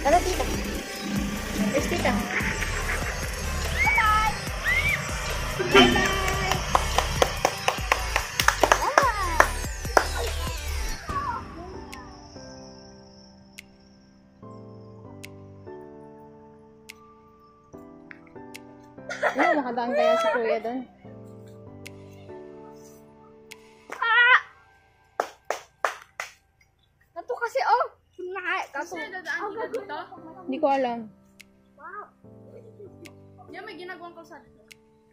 Tara, tita. Where's tita? Bye-bye! Bye-bye! Nakadaan kaya si kuya doon? Nato kasi, oh! Kaso, Hindi ko alam. wow! Yan, may ginagawang kalsada.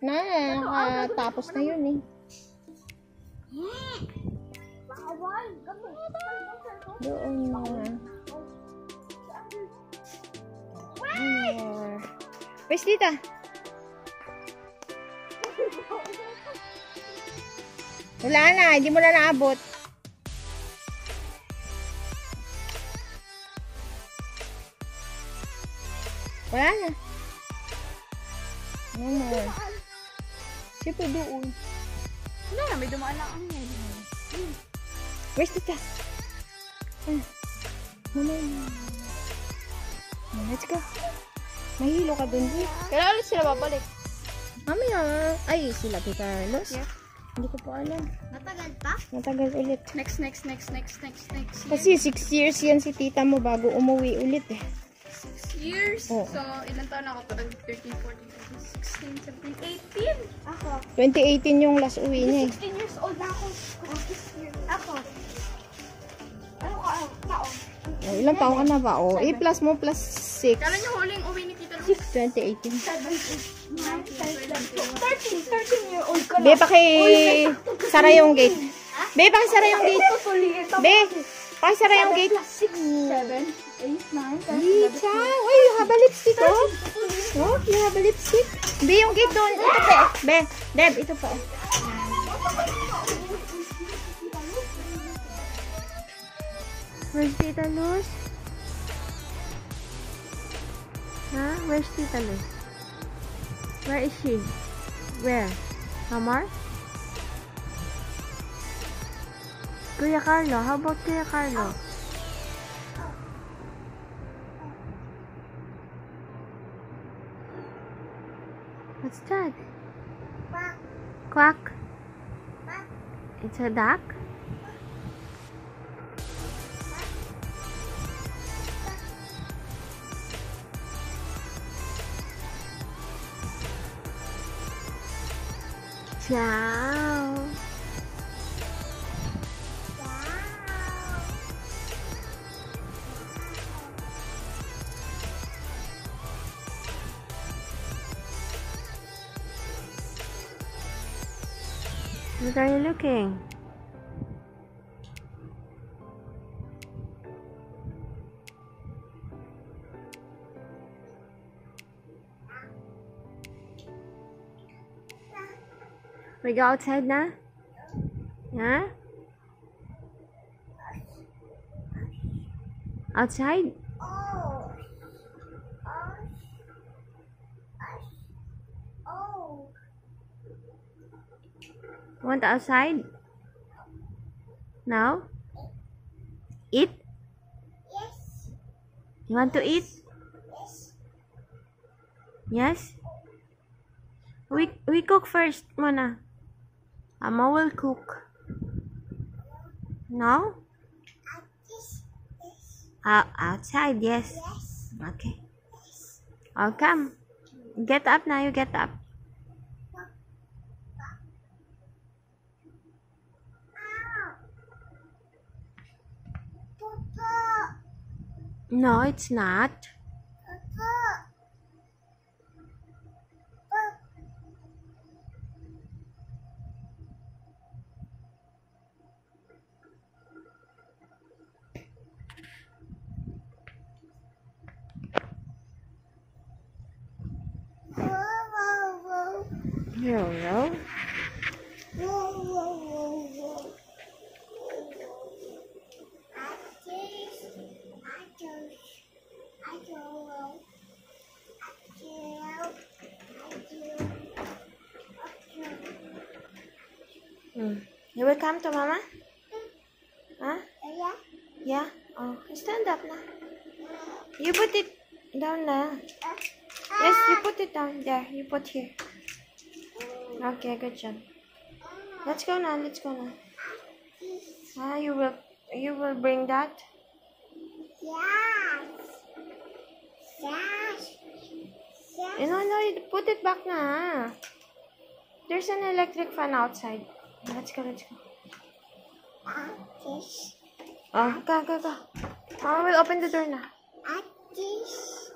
Nakatapos na yun eh. Bawal! Gamit! Doon na. Where's tita? Wala na, hindi mo na naabot. Wala na. No more. Siyempre doon. Wala na, may dumaan lang ang ngayon. Where's tita? Muna. Let's go. Mahilo ka dun. Kailan ulit sila babalik? Mamaya. Ay, sila tita Carlos. Yeah. Hindi ko pa alam. Matagal pa? Matagal ulit. Next year. Kasi 6 years yan si tita mo bago umuwi ulit eh. 6 years? Oh. So, ilan taon ako? 13, 14, 16, 17, 18? Ako. 2018 yung last uwi niya eh. 16 years old na ako. Ako. Ano ka? Taon? Oh, ilang taon ka na ba? Oh, A plus mo plus 6. Kailan yung huling uwi ni Tita Luz? 2018. 13 year old ka na. Be, sara yung gate. Be, sara yung gate. Be, sara yung gate. 6, 7, 8, 9, 10, Licha! Uy, you have a lipstick, oh. Oh, you have a lipstick. Be, yung gate doon. Ito pa. Be, Deb, ito pa. Where's Tita Luz? Where's Tita Liz? Where is she? Where? Hamar? Kuya Carlo. How about Kuya Carlo? What's that? Quack. Quack. Quack. It's a duck? Ciao. What are you looking? We go outside na? Huh? Outside? Oh. Oh. Want outside? Now? Eat? Yes. You want to eat? Yes. Yes? We cook first muna. Mama will cook. No? Yes. Yes. Outside, yes. Yes. Okay. Yes. Oh, come. Get up now, you get up. Papa. No, it's not. Papa. Hello. You will come to Mama? Huh? Yeah? Oh, stand up now. You put it down now. Yes, you put it down there. You put here. Okay, good job. Let's go now. Let's go now. Ah, you will bring that? No, you put it back na. There's an electric fan outside. Let's go, let's go. Oh, go. Mama will open the door na. Artist.